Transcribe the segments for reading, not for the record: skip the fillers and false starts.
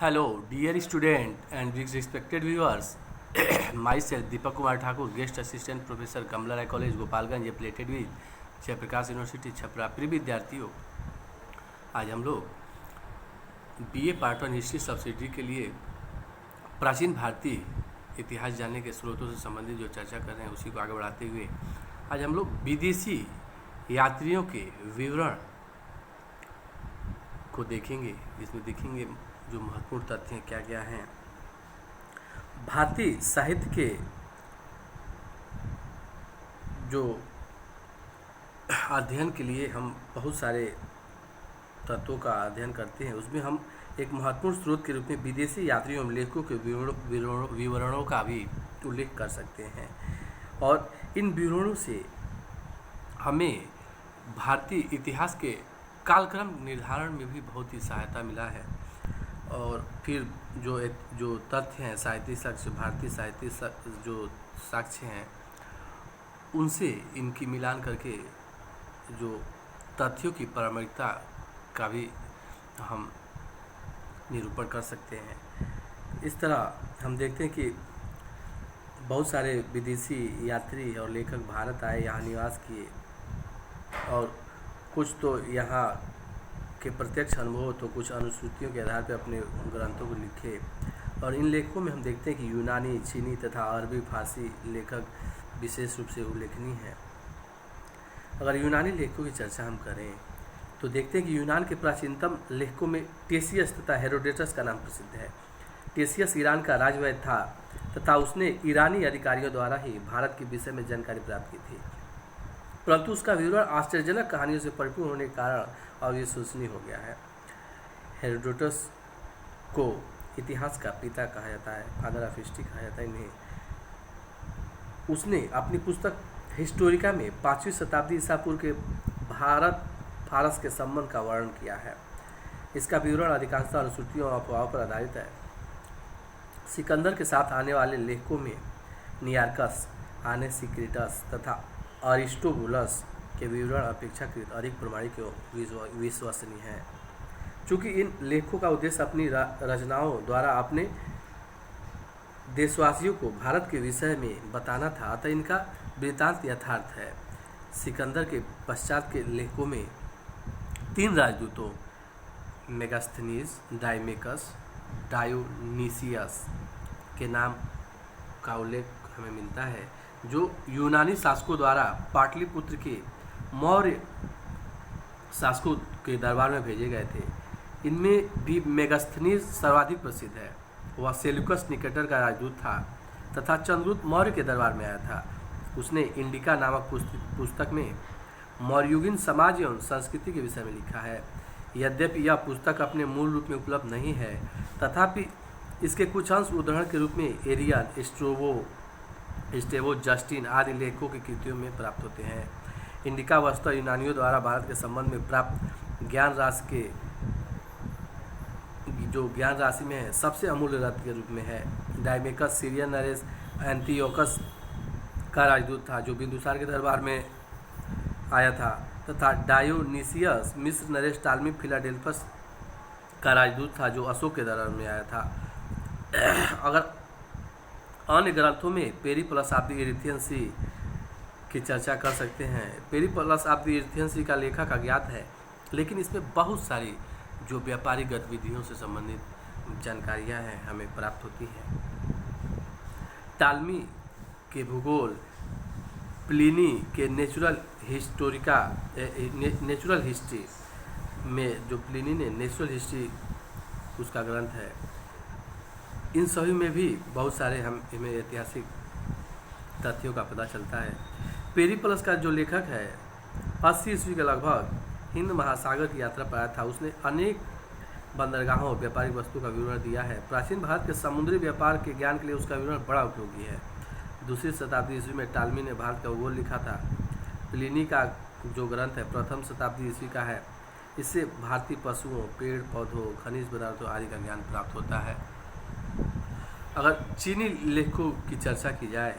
Hello, dear student and respected viewers. Myself Deepak Kumar Thakur, guest assistant professor Kamla Rai College, Gopalganj, affiliated with Jayaprakash University Chhapra. प्रिय विद्यार्थियों, आज हम लोग BA part one history subsidy के लिए प्राचीन भारतीय इतिहास जानने के स्रोतों से संबंधित जो चर्चा कर रहे हैं उसी को आगे बढ़ाते हुए आज हम लोग विदेशी यात्रियों के विवरण को देखेंगे। इसमें देखेंगे जो महत्वपूर्ण तथ्य हैं क्या क्या हैं। भारतीय साहित्य के जो अध्ययन के लिए हम बहुत सारे तत्वों का अध्ययन करते हैं, उसमें हम एक महत्वपूर्ण स्रोत के रूप में विदेशी यात्रियों एवं लेखकों के विवरणों का भी उल्लेख कर सकते हैं और इन विवरणों से हमें भारतीय इतिहास के कालक्रम निर्धारण में भी बहुत ही सहायता मिला है। और फिर जो तथ्य हैं साहित्यिक साक्ष्य, भारतीय साहित्यिक जो साक्ष्य हैं उनसे इनकी मिलान करके जो तथ्यों की प्रामाणिकता का भी हम निरूपण कर सकते हैं। इस तरह हम देखते हैं कि बहुत सारे विदेशी यात्री और लेखक भारत आए, यहाँ निवास किए और कुछ तो यहाँ के प्रत्यक्ष अनुभव तो कुछ अनुश्रुतियों के आधार पर अपने ग्रंथों को लिखे। और इन लेखकों में हम देखते हैं कि यूनानी, चीनी तथा अरबी फारसी लेखक विशेष रूप से उल्लेखनीय हैं। अगर यूनानी लेखकों की चर्चा हम करें तो देखते हैं कि यूनान के प्राचीनतम लेखकों में टेसियस तथा हेरोडेटस का नाम प्रसिद्ध है। टेसियस ईरान का राजवैद्य था तथा उसने ईरानी अधिकारियों द्वारा ही भारत के विषय में जानकारी प्राप्त की थी, परंतु उसका विवरण आश्चर्यजनक कहानियों से परिपूर्ण होने के कारण अविश्वसनीय हो गया है। हेरोडोटस को इतिहास का पिता कहा जाता है, फादर ऑफ हिस्ट्री कहा जाता है इन्हें। उसने अपनी पुस्तक हिस्टोरिका में 5वीं शताब्दी ईसा पूर्व के भारत फारस के संबंध का वर्णन किया है। इसका विवरण अधिकांशतः अनुश्रुतियों और अफवाहों पर आधारित है। सिकंदर के साथ आने वाले लेखकों में नियार्कस, आनेसिक्रिटस तथा अरिस्टोबुलस के विवरण अपेक्षाकृत अधिक प्रमाणिक एवं विश्वसनीय हैं। चूँकि इन लेखों का उद्देश्य अपनी रचनाओं द्वारा अपने देशवासियों को भारत के विषय में बताना था, अतः इनका वृत्तांत यथार्थ है। सिकंदर के पश्चात के लेखकों में 3 राजदूतों मेगास्थनीज, डायमेकस, डायोनीसियस के नाम का उल्लेख हमें मिलता है, जो यूनानी शासकों द्वारा पाटलिपुत्र के मौर्य शासकों के दरबार में भेजे गए थे। इनमें भी मेगास्थनीज सर्वाधिक प्रसिद्ध है। वह सेल्यूकस निकेटर का राजदूत था तथा चंद्रगुप्त मौर्य के दरबार में आया था। उसने इंडिका नामक पुस्तक में मौर्युगीन समाज एवं संस्कृति के विषय में लिखा है। यद्यपि यह पुस्तक अपने मूल रूप में उपलब्ध नहीं है, तथापि इसके कुछ अंश उदाहरण के रूप में एरियन, स्टेवो, जस्टिन आदि लेखकों की कृतियों में प्राप्त होते हैं। इंडिका वस्तुतः यूनानियों द्वारा भारत के संबंध में प्राप्त ज्ञान राशि में है सबसे अमूल्य रत्न के रूप में है। डायमेकस सीरियन नरेश एंटियोकस का राजदूत था, जो बिंदुसार के दरबार में आया था, तथा डायोनीसियस मिस्र नरेश टालमी फिलाडेल्फस का राजदूत था, जो अशोक के दरबार में आया था। अगर अन्य ग्रंथों में पेरिप्लस ऑफ द इरिथियन सी की चर्चा कर सकते हैं। पेरिप्लस ऑफ द इरिथियन सी का लेखक अज्ञात है, लेकिन इसमें बहुत सारी जो व्यापारिक गतिविधियों से संबंधित जानकारियां हैं हमें प्राप्त होती हैं। टालमी के भूगोल, प्लिनी के नेचुरल हिस्ट्री में जो प्लिनी ने नेचुरल हिस्ट्री उसका ग्रंथ है, इन सभी में भी बहुत सारे हमें ऐतिहासिक तथ्यों का पता चलता है। पेरिप्लस का जो लेखक है 80 ईस्वी के लगभग हिंद महासागर की यात्रा पर आया था। उसने अनेक बंदरगाहों और व्यापारिक वस्तु का विवरण दिया है। प्राचीन भारत के समुद्री व्यापार के ज्ञान के लिए उसका विवरण बड़ा उपयोगी है। 2वीं शताब्दी ईस्वी में टालमी ने भारत का भूगोल लिखा था। प्लिनी का जो ग्रंथ है 1वीं शताब्दी ईस्वी का है। इससे भारतीय पशुओं, पेड़ पौधों, खनिज पदार्थों आदि का ज्ञान प्राप्त होता है। अगर चीनी लेखकों की चर्चा की जाए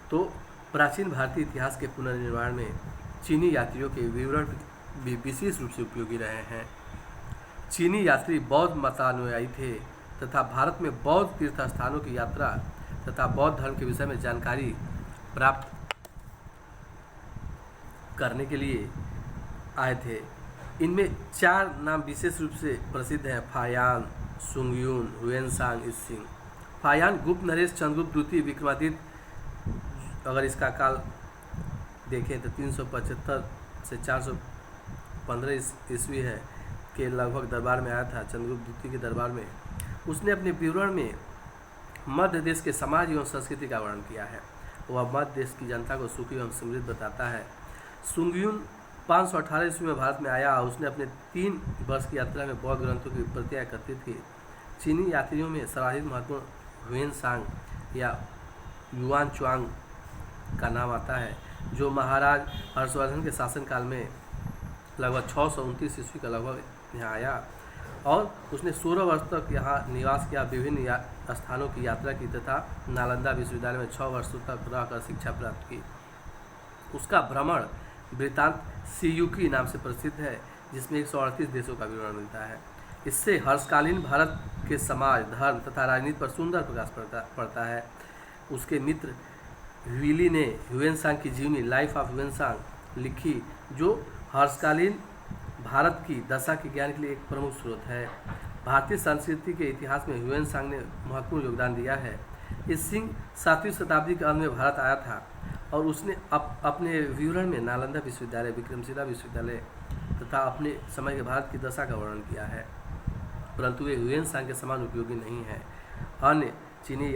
तो प्राचीन भारतीय इतिहास के पुनर्निर्माण में चीनी यात्रियों के विवरण भी विशेष रूप से उपयोगी रहे हैं। चीनी यात्री बौद्ध मतानुयायी थे तथा भारत में बौद्ध तीर्थ स्थानों की यात्रा तथा बौद्ध धर्म के विषय में जानकारी प्राप्त करने के लिए आए थे। इनमें 4 नाम विशेष रूप से प्रसिद्ध हैं: फायान, सुंगयुन, हुएनसांग, इसिंग। फायान गुप्त नरेश चंद्रगुप्त द्वितीय विक्रमादित्य, अगर इसका काल देखें तो 375 से 415 ईस्वी है के लगभग दरबार में आया था, चंद्रगुप्त द्वितीय के दरबार में। उसने अपने विवरण में मध्य देश के समाज एवं संस्कृति का वर्णन किया है। वह मध्य देश की जनता को सुखी एवं समृद्ध बताता है। सुंगयुन 518 ईस्वी में भारत में आया। उसने अपने 3 वर्ष की यात्रा में बौद्ध ग्रंथों की प्रतियां एकत्रित की। चीनी यात्रियों में सर्वाधिक महत्वपूर्ण हुएनसांग या युआन च्वांग का नाम आता है, जो महाराज हर्षवर्धन के शासनकाल में लगभग 629 ईस्वी का लगभग यहाँ आया और उसने 16 वर्ष तक यहाँ निवास किया, विभिन्न स्थानों की यात्रा की तथा नालंदा विश्वविद्यालय में 6 वर्षों तक रहकर शिक्षा प्राप्त की। उसका भ्रमण वृत्तांत सीयूकी नाम से प्रसिद्ध है, जिसमें 138 देशों का विवरण मिलता है। इससे हर्षकालीन भारत के समाज, धर्म तथा राजनीति पर सुंदर प्रकाश पड़ता है। उसके मित्र ह्यूली ने हुएनसांग की जीवनी लाइफ ऑफ हुएनसांग लिखी, जो हर्षकालीन भारत की दशा के ज्ञान के लिए एक प्रमुख स्रोत है। भारतीय संस्कृति के इतिहास में हुएनसांग ने महत्वपूर्ण योगदान दिया है। इसिंग 7वीं शताब्दी के अंत में भारत आया था और उसने अपने विवरण में नालंदा विश्वविद्यालय, विक्रमशिला विश्वविद्यालय तथा अपने समय के भारत की दशा का वर्णन किया है, परंतु वे हुएनसांग के समान उपयोगी नहीं है। अन्य चीनी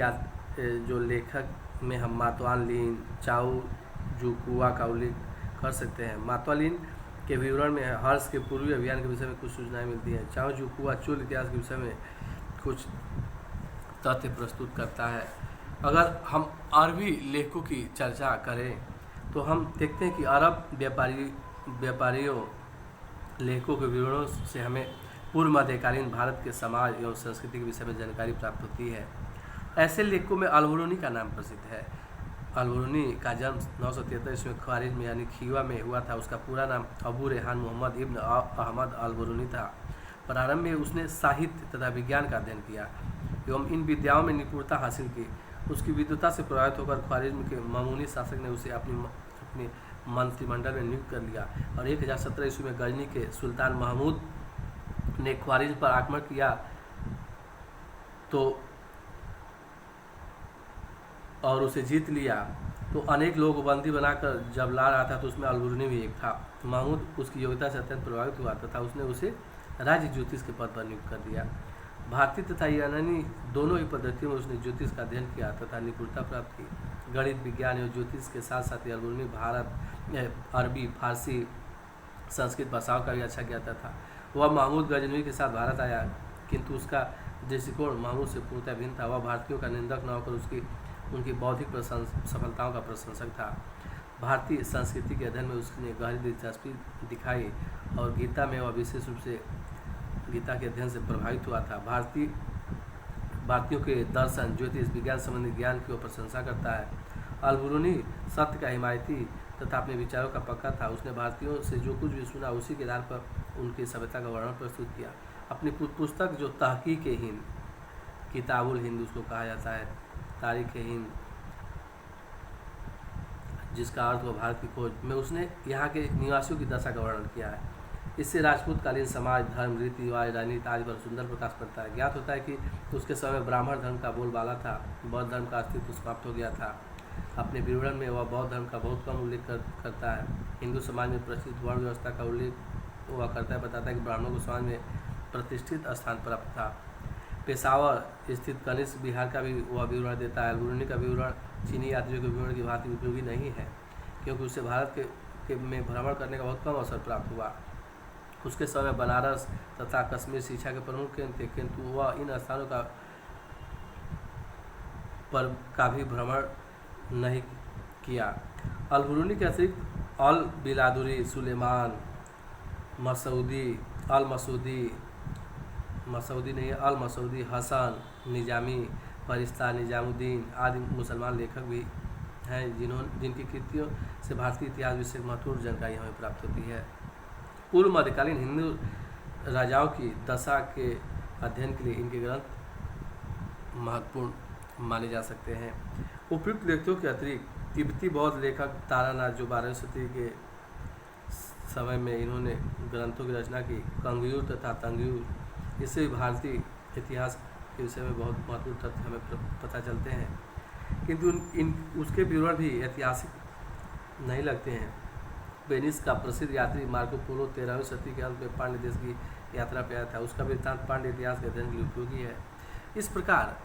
जो लेखक में हम मातवान लिन, चाओ जुकुआ का उल्लेख कर सकते हैं। मातवा लिन के विवरण में हर्ष के पूर्वी अभियान के विषय में कुछ सूचनाएं मिलती हैं। चाओ जुकुआ चोल इतिहास के विषय में कुछ तथ्य प्रस्तुत करता है। अगर हम अरबी लेखकों की चर्चा करें तो हम देखते हैं कि अरब व्यापारियों लेखकों के विवरणों से हमें पूर्व मध्यकालीन भारत के समाज एवं संस्कृति के विषय में जानकारी प्राप्त होती है। ऐसे लेखकों में अल-बरूनी का नाम प्रसिद्ध है। अल-बरूनी का जन्म 973 ईस्वी में ख्वारिज़्म में यानी खीवा में हुआ था। उसका पूरा नाम अबू रेहान मोहम्मद इब्न अहमद अल-बरूनी था। प्रारंभ में उसने साहित्य तथा विज्ञान का अध्ययन किया एवं इन विद्याओं में निपुणता हासिल की। उसकी विद्वता से प्रभावित होकर ख्वारिज़्म के मामूनी शासक ने उसे अपनी मंत्रिमंडल में नियुक्त कर लिया और 1017 ईस्वी में गजनी के सुल्तान महमूद ने ख्वारिज़्म पर आक्रमण किया और उसे जीत लिया। तो अनेक लोगों को बंदी बनाकर जब ला रहा था तो उसमें अल-बरूनी भी एक था। महमूद उसकी योग्यता से अत्यंत प्रभावित हुआ तथा उसने उसे राज्य ज्योतिष के पद पर नियुक्त कर दिया। भारतीय तथा यूनानी दोनों ही पद्धतियों में उसने ज्योतिष का अध्ययन किया तथा निपुणता प्राप्त की। गणित, विज्ञान एवं ज्योतिष के साथ साथ अल-बरूनी अरबी, फारसी, संस्कृत भाषाओं का भी अच्छा ज्ञाता था। वह महमूद गजनवी के साथ भारत आया, किंतु उसका दृष्टिकोण महमूद से पूर्णतः भिन्न था। वह भारतीयों का निंदक न होकर उनकी बौद्धिक सफलताओं का प्रशंसक था। भारतीय संस्कृति के अध्ययन में उसने गहरी दिलचस्पी दिखाई और गीता में वह विशेष रूप से गीता के अध्ययन से प्रभावित हुआ था। भारतीयों के दर्शन, ज्योतिष, विज्ञान संबंधी ज्ञान की वह प्रशंसा करता है। अल-बरूनी सत्य का हिमायती तथा अपने विचारों का पक्का था। उसने भारतीयों से जो कुछ भी सुना उसी के आधार पर उनकी सभ्यता का वर्णन प्रस्तुत किया। अपनी पुस्तक जो तहकीक-ए-हिंद, किताबुल हिंद उसको कहा जाता है, तारीख-ए-हिंद जिसका अर्थ हुआ भारत की खोज में, उसने यहाँ के निवासियों की दशा का वर्णन किया है। इससे राजपूतकालीन समाज, धर्म, रीति रिवाज, राजनीति आदि पर सुंदर प्रकाश पड़ता है। ज्ञात होता है कि उसके समय ब्राह्मण धर्म का बोलबाला था, बौद्ध धर्म का अस्तित्व समाप्त हो गया था। अपने विवरण में वह बौद्ध धर्म का बहुत कम उल्लेख करता है। हिंदू समाज में प्रचलित वर्ण व्यवस्था का उल्लेख वह करता है, बताता है कि ब्राह्मणों को समाज में प्रतिष्ठित स्थान प्राप्त था। पेशावर स्थित कनिष्क बिहार का भी वह विवरण देता है। अल-बरूनी का विवरण चीनी यात्रियों के विवरण की भांति उपयोगी नहीं है, क्योंकि उससे भारत में भ्रमण करने का बहुत कम अवसर प्राप्त हुआ। उसके समय बनारस तथा कश्मीर शिक्षा के प्रमुख केंद्र थे, किंतु वह इन स्थानों का भी भ्रमण नहीं किया। अल-बरूनी के अतिरिक्त अल-बिलादुरी, सुलेमान, अल-मसूदी, हसन, निजामी, फरिश्ता, निजामुद्दीन आदि मुसलमान लेखक भी हैं जिनकी कृतियों से भारतीय इतिहास विषय महत्वपूर्ण जानकारी हमें प्राप्त होती है। पूर्व मध्यकालीन हिंदू राजाओं की दशा के अध्ययन के लिए इनके ग्रंथ महत्वपूर्ण माने जा सकते हैं। उपयुक्त लेखों के अतिरिक्त तिब्बती बौद्ध लेखक तारानाथ, जो 12वीं शताब्दी के समय में इन्होंने ग्रंथों की रचना की, कंगयूर तथा तंगयूर, इससे भारतीय इतिहास के विषय में बहुत महत्वपूर्ण तथ्य हमें पता चलते हैं, किंतु उसके विवरण भी ऐतिहासिक नहीं लगते हैं। वेनिस का प्रसिद्ध यात्री मार्को पोलो 13वीं शताब्दी के अंत में पांड्य देश की यात्रा पर आया था। उसका वृत्तांत पांड्य इतिहास के अध्ययन के लिए उपयोगी है। इस प्रकार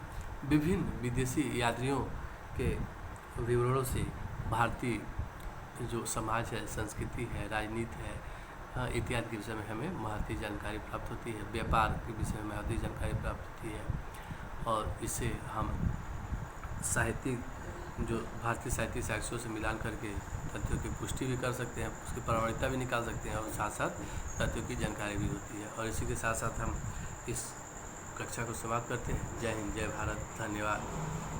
विभिन्न विदेशी यात्रियों के विवरणों से भारतीय जो समाज है, संस्कृति है, राजनीति है, इत्यादि के विषय में हमें महत्वपूर्ण जानकारी प्राप्त होती है। व्यापार के विषय में महत्वपूर्ण जानकारी प्राप्त होती है और इससे हम साहित्यिक जो भारतीय साहित्यिक साक्ष्यों से मिलान करके तथ्यों की पुष्टि भी कर सकते हैं, उसकी प्रामाणिकता भी निकाल सकते हैं और साथ साथ तथ्यों की जानकारी भी होती है। और इसी के साथ साथ हम इस कक्षा को समाप्त करते हैं। जय हिंद, जय भारत, धन्यवाद।